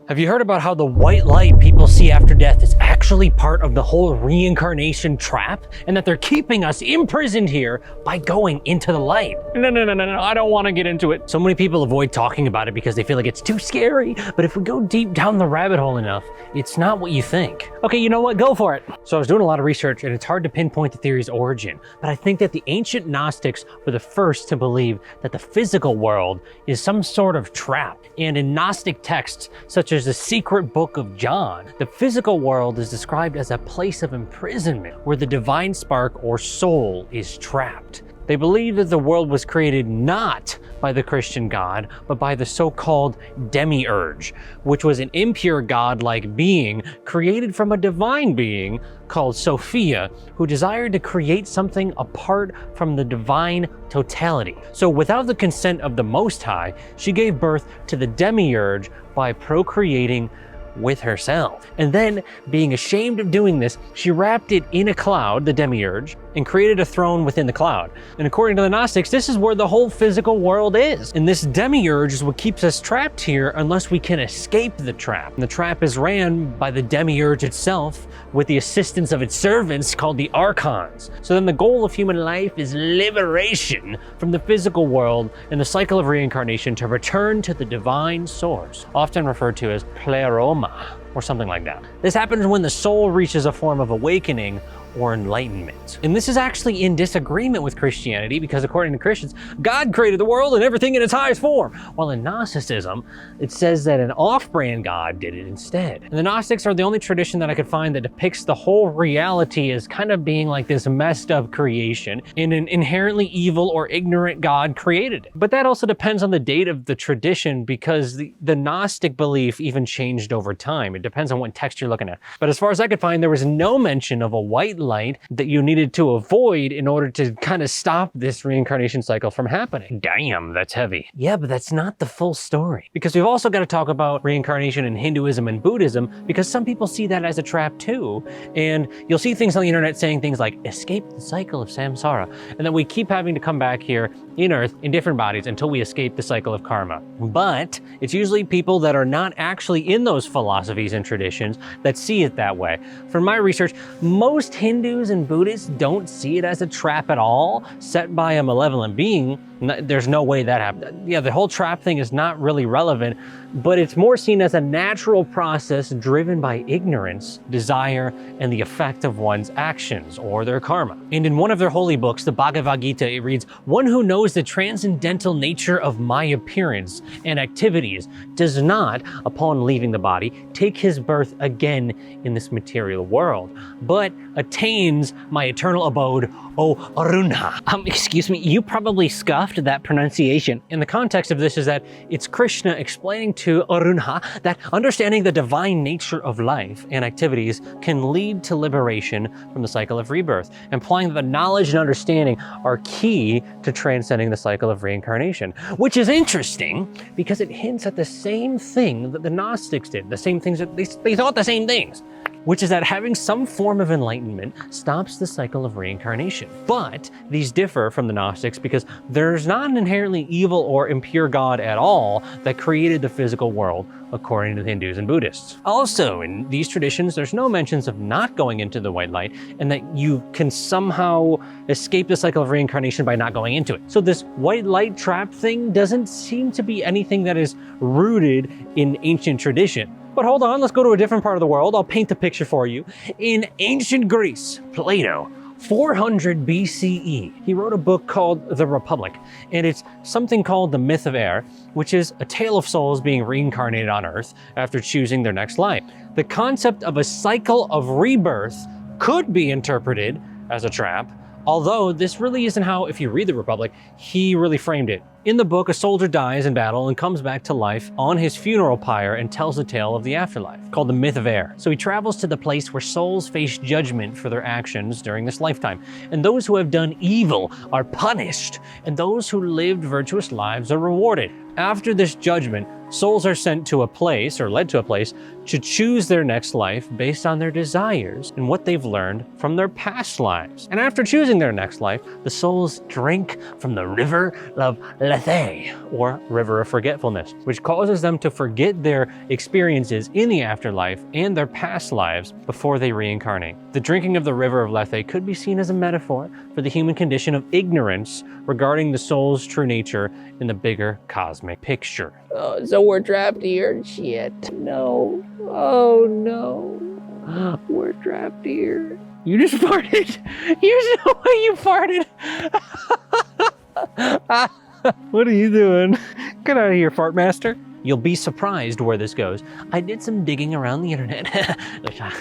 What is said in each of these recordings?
Have you heard about how the white light people see after death is actually part of the whole reincarnation trap? And that they're keeping us imprisoned here by going into the light? No, I don't want to get into it. So many people avoid talking about it because they feel like it's too scary. But if we go deep down the rabbit hole enough, it's not what you think. Okay, you know what? Go for it. So I was doing a lot of research and it's hard to pinpoint the theory's origin. But I think that the ancient Gnostics were the first to believe that the physical world is some sort of trap. And in Gnostic texts, such as the secret book of John, the physical world is described as a place of imprisonment where the divine spark or soul is trapped. They believe that the world was created not by the Christian God, but by the so-called Demiurge, which was an impure god-like being created from a divine being called Sophia, who desired to create something apart from the divine totality. So without the consent of the Most High, she gave birth to the Demiurge by procreating with herself. And then, being ashamed of doing this, she wrapped it in a cloud, the Demiurge, and created a throne within the cloud. And according to the Gnostics, this is where the whole physical world is. And this Demiurge is what keeps us trapped here unless we can escape the trap. And the trap is ran by the Demiurge itself with the assistance of its servants called the Archons. So then the goal of human life is liberation from the physical world and the cycle of reincarnation to return to the divine source, often referred to as Pleeroma, or something like that. This happens when the soul reaches a form of awakening or enlightenment. And this is actually in disagreement with Christianity because according to Christians, God created the world and everything in its highest form. While in Gnosticism, it says that an off-brand God did it instead. And the Gnostics are the only tradition that I could find that depicts the whole reality as kind of being like this messed up creation and an inherently evil or ignorant God created it. But that also depends on the date of the tradition because the Gnostic belief even changed over time. It depends on what text you're looking at. But as far as I could find, there was no mention of a white light that you needed to avoid in order to kind of stop this reincarnation cycle from happening. Damn, that's heavy. Yeah, but that's not the full story. Because we've also got to talk about reincarnation in Hinduism and Buddhism because some people see that as a trap too. And you'll see things on the internet saying things like, escape the cycle of samsara. And then we keep having to come back here in Earth in different bodies until we escape the cycle of karma. But it's usually people that are not actually in those philosophies and traditions that see it that way. From my research, most Hindus and Buddhists don't see it as a trap at all, set by a malevolent being. There's no way that happened. Yeah, the whole trap thing is not really relevant, but it's more seen as a natural process driven by ignorance, desire, and the effect of one's actions or their karma. And in one of their holy books, the Bhagavad Gita, it reads, "One who knows the transcendental nature of my appearance and activities does not, upon leaving the body, take his birth again in this material world, but attains my eternal abode, O Arunha." Excuse me, you probably scuffed that pronunciation. And the context of this is that it's Krishna explaining to Arunha that understanding the divine nature of life and activities can lead to liberation from the cycle of rebirth, implying that the knowledge and understanding are key to transcending the cycle of reincarnation. Which is interesting because it hints at the same thing that the Gnostics did, the same things that they thought the same things, which is that having some form of enlightenment stops the cycle of reincarnation. But these differ from the Gnostics because there's not an inherently evil or impure God at all that created the physical world, according to the Hindus and Buddhists. Also, in these traditions, there's no mentions of not going into the white light and that you can somehow escape the cycle of reincarnation by not going into it. So this white light trap thing doesn't seem to be anything that is rooted in ancient tradition. But hold on, let's go to a different part of the world. I'll paint the picture for you. In ancient Greece, Plato, 400 BCE, he wrote a book called The Republic, and it's something called the myth of air, which is a tale of souls being reincarnated on Earth after choosing their next life. The concept of a cycle of rebirth could be interpreted as a trap, although this really isn't how, if you read The Republic, he really framed it. In the book, a soldier dies in battle and comes back to life on his funeral pyre and tells the tale of the afterlife, called the myth of air. So he travels to the place where souls face judgment for their actions during this lifetime. And those who have done evil are punished, and those who lived virtuous lives are rewarded. After this judgment, Souls are sent to a place, or led to a place, to choose their next life based on their desires and what they've learned from their past lives. And after choosing their next life, the souls drink from the river of Lethe, or river of forgetfulness, which causes them to forget their experiences in the afterlife and their past lives before they reincarnate. The drinking of the river of Lethe could be seen as a metaphor for the human condition of ignorance regarding the soul's true nature in the bigger cosmic picture. Oh, so we're trapped here? Shit. No. Oh no. We're trapped here. You just farted. Here's the way you farted. What are you doing? Get out of here, fart master. You'll be surprised where this goes. I did some digging around the internet, which I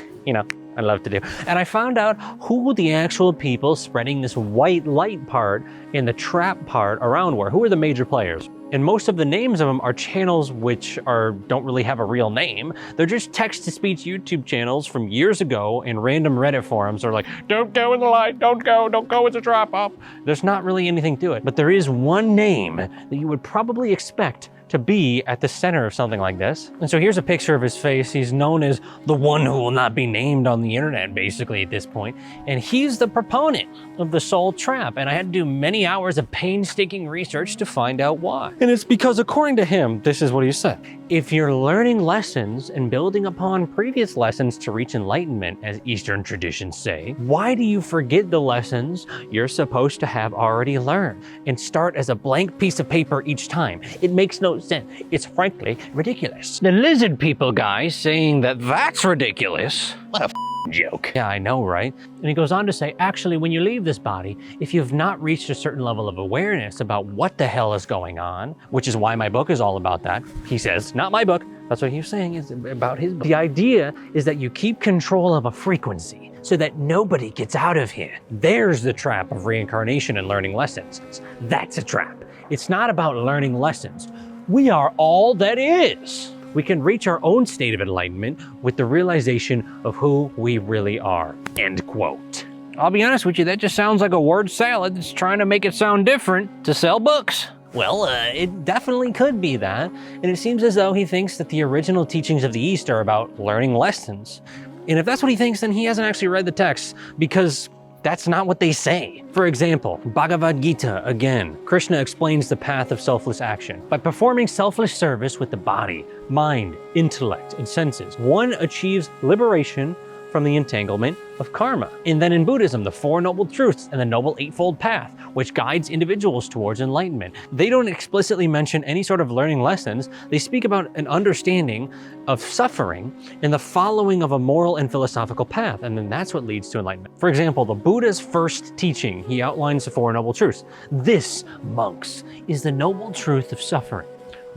love to do. And I found out who the actual people spreading this white light part and the trap part around were. Who are the major players? And most of the names of them are channels which don't really have a real name. They're just text-to-speech YouTube channels from years ago, and random Reddit forums are like, don't go in the light, don't go, it's a trap up. There's not really anything to it, but there is one name that you would probably expect to be at the center of something like this. And so here's a picture of his face. He's known as the one who will not be named on the internet, basically, at this point. And he's the proponent of the soul trap. And I had to do many hours of painstaking research to find out why. And it's because, according to him, this is what he said: if you're learning lessons and building upon previous lessons to reach enlightenment, as Eastern traditions say, why do you forget the lessons you're supposed to have already learned and start as a blank piece of paper each time? It makes no sense. It's frankly ridiculous. The lizard people guy saying that that's ridiculous. What a joke. Yeah, I know, right? And he goes on to say, actually, when you leave this body, if you've not reached a certain level of awareness about what the hell is going on, which is why my book is all about that, he says, not my book, that's what he's saying, is about his book. The idea is that you keep control of a frequency so that nobody gets out of here. There's the trap of reincarnation and learning lessons. That's a trap. It's not about learning lessons. We are all that is. We can reach our own state of enlightenment with the realization of who we really are. End quote. I'll be honest with you, that just sounds like a word salad that's trying to make it sound different to sell books. Well, it definitely could be that. And it seems as though he thinks that the original teachings of the East are about learning lessons. And if that's what he thinks, then he hasn't actually read the text, because that's not what they say. For example, Bhagavad Gita, again, Krishna explains the path of selfless action. By performing selfless service with the body, mind, intellect, and senses, one achieves liberation from the entanglement of karma. And then in Buddhism, the Four Noble Truths and the Noble Eightfold Path, which guides individuals towards enlightenment. They don't explicitly mention any sort of learning lessons. They speak about an understanding of suffering and the following of a moral and philosophical path, and then that's what leads to enlightenment. For example, the Buddha's first teaching, he outlines the Four Noble Truths. This, monks, is the noble truth of suffering.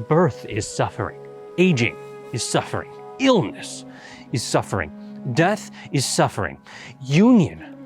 Birth is suffering. Aging is suffering. Illness is suffering. Death is suffering. Union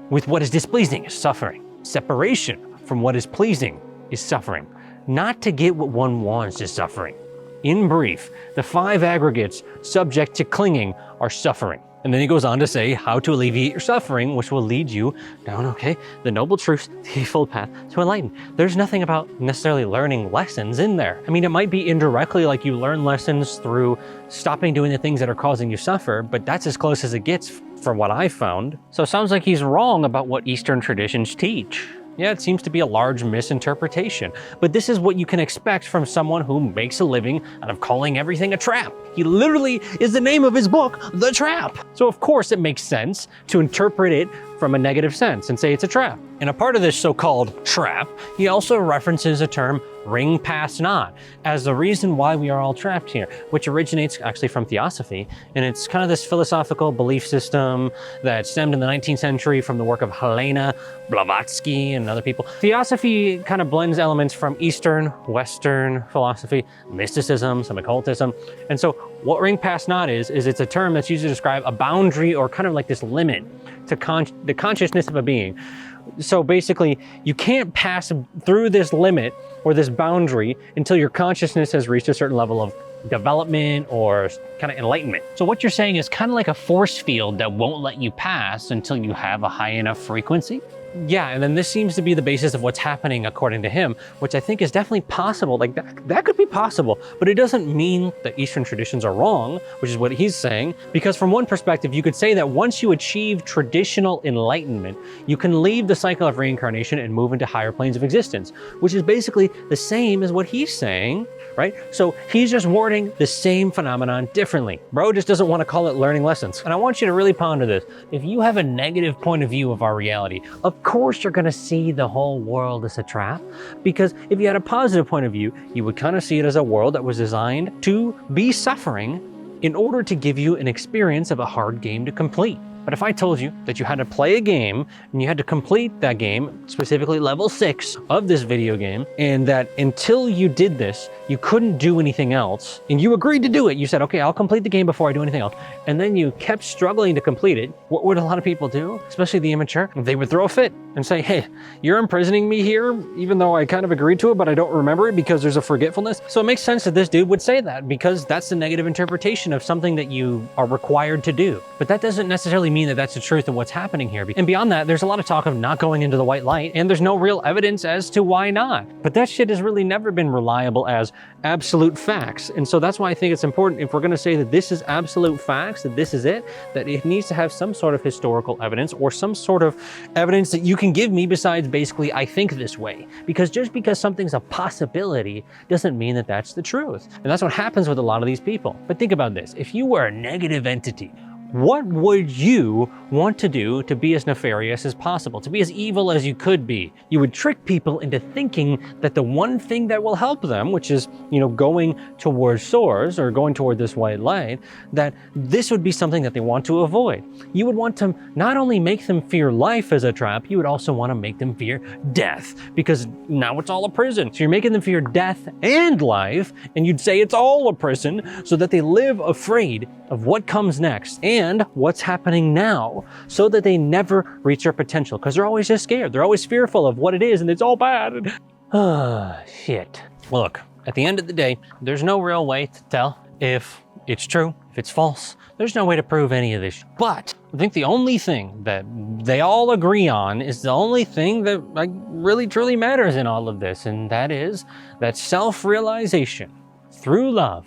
with what is displeasing is suffering. Separation from what is pleasing is suffering. Not to get what one wants is suffering. In brief, the five aggregates subject to clinging are suffering. And then he goes on to say how to alleviate your suffering, which will lead you down, the noble truths, the eightfold path to enlightenment. There's nothing about necessarily learning lessons in there. I mean, it might be indirectly, like you learn lessons through stopping doing the things that are causing you suffer, but that's as close as it gets from what I found. So it sounds like he's wrong about what Eastern traditions teach. Yeah, it seems to be a large misinterpretation, but this is what you can expect from someone who makes a living out of calling everything a trap. He literally is the name of his book, The Trap. So of course it makes sense to interpret it from a negative sense and say it's a trap. And a part of this so-called trap, he also references a term, ring pass not, as the reason why we are all trapped here, which originates actually from Theosophy. And it's kind of this philosophical belief system that stemmed in the 19th century from the work of Helena Blavatsky and other people. Theosophy kind of blends elements from Eastern, Western philosophy, mysticism, some occultism. And so what ring pass not is it's a term that's used to describe a boundary or kind of like this limit to the consciousness of a being. So basically, you can't pass through this limit or this boundary until your consciousness has reached a certain level of development or kind of enlightenment. So what you're saying is kind of like a force field that won't let you pass until you have a high enough frequency? yeah, and then this seems to be the basis of what's happening according to him, which I think is definitely possible. Like that could be possible, but it doesn't mean that Eastern traditions are wrong, which is what he's saying. Because from one perspective, you could say that once you achieve traditional enlightenment, you can leave the cycle of reincarnation and move into higher planes of existence, which is basically the same as what he's saying, right? So he's just wording the same phenomenon differently. Bro just doesn't want to call it learning lessons. And I want you to really ponder this. If you have a negative point of view of our reality, of course you're going to see the whole world as a trap, because if you had a positive point of view, you would kind of see it as a world that was designed to be suffering in order to give you an experience of a hard game to complete. But if I told you that you had to play a game and you had to complete that game, specifically level 6 of this video game, and that until you did this, you couldn't do anything else, and you agreed to do it, you said, okay, I'll complete the game before I do anything else, and then you kept struggling to complete it, what would a lot of people do, especially the immature? They would throw a fit and say, hey, you're imprisoning me here, even though I kind of agreed to it, but I don't remember it because there's a forgetfulness. So it makes sense that this dude would say that, because that's the negative interpretation of something that you are required to do. But that doesn't necessarily mean that that's the truth of what's happening here. And beyond that, there's a lot of talk of not going into the white light, and there's no real evidence as to why not. But that shit has really never been reliable as absolute facts. And so that's why I think it's important, if we're going to say that this is absolute facts, that this is it, that it needs to have some sort of historical evidence or some sort of evidence that you can give me besides basically, I think this way. Because just because something's a possibility doesn't mean that that's the truth. And that's what happens with a lot of these people. But think about this. If you were a negative entity, what would you want to do to be as nefarious as possible, to be as evil as you could be? You would trick people into thinking that the one thing that will help them, which is, going towards source or going toward this white light, that this would be something that they want to avoid. You would want to not only make them fear life as a trap, you would also want to make them fear death, because now it's all a prison. So you're making them fear death and life, and you'd say it's all a prison so that they live afraid of what comes next and what's happening now, so that they never reach their potential, because they're always just scared. They're always fearful of what it is, and it's all bad. Shit. Well, look, at the end of the day, there's no real way to tell if it's true, if it's false. There's no way to prove any of this. But I think the only thing that they all agree on is the only thing that really truly matters in all of this, and that is that self-realization through love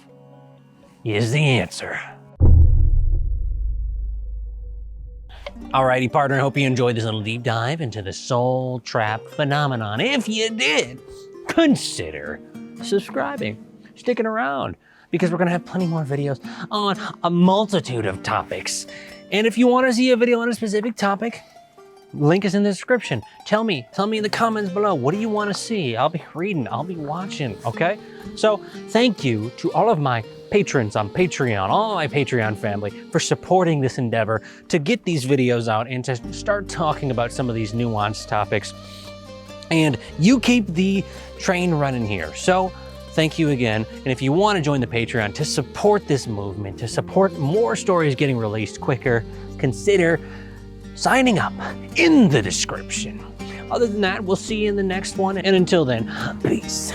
is the answer. Alrighty, partner, I hope you enjoyed this little deep dive into the soul trap phenomenon. If you did, consider subscribing, sticking around, because we're gonna have plenty more videos on a multitude of topics. And if you wanna see a video on a specific topic, link is in the description. Tell me in the comments below, what do you wanna see? I'll be reading, I'll be watching, okay? So thank you to all of my patrons on Patreon, all my Patreon family, for supporting this endeavor to get these videos out and to start talking about some of these nuanced topics. And you keep the train running here. So thank you again. And if you want to join the Patreon to support this movement, to support more stories getting released quicker, consider signing up in the description. Other than that, we'll see you in the next one. And until then, peace.